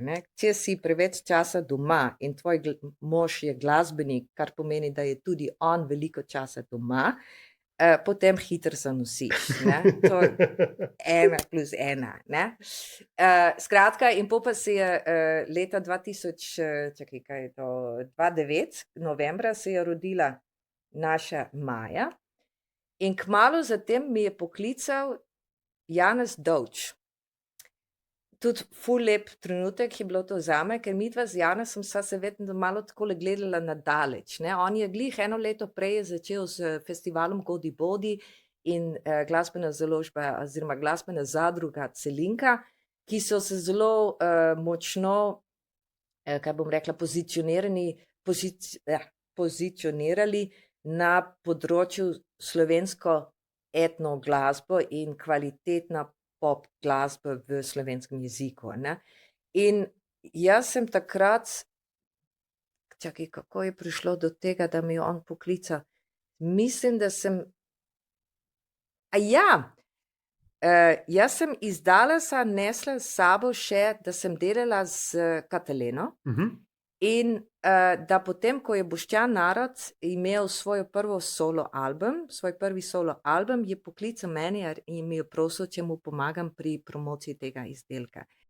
ne, če si preveč časa doma in tvoj mož je glasbenik, kar pomeni, da je tudi on veliko časa doma, potem hitro zanosiš, ne, to 1 + 1, ne. Skratka, in pol pa se je, leta 2000, čakaj, kaj je to, 2009, novembra se je rodila naša Maja in kmalu zatem mi je poklical Janez Dovč. Tudi ful lep trenutek je bilo to zame, ker midva z Janezom sva se vedno malo takole gledala na daleč, ne. On je glih 1 leto prej je začel s festivalom Godi bodi in, glasbena založba oziroma glasbena zadruga Celinka, ki so se zelo, močno, kaj bom rekla, pozicionirali na področju slovensko etno glasbo in kvalitetna pop glasba v slovenskem jeziku, ne. In jaz sem takrat, čakaj, kako je prišlo do tega, da me je on poklical? Mislim, da sem, jaz sem iz Dallasa nesla s sabo še, da sem delala s Kataleno in, da potem, ko je Boštjan Narod imel svoj prvi solo album, je poklical mene in me je prosil, če mu pomagam pri promociji tega izdelka.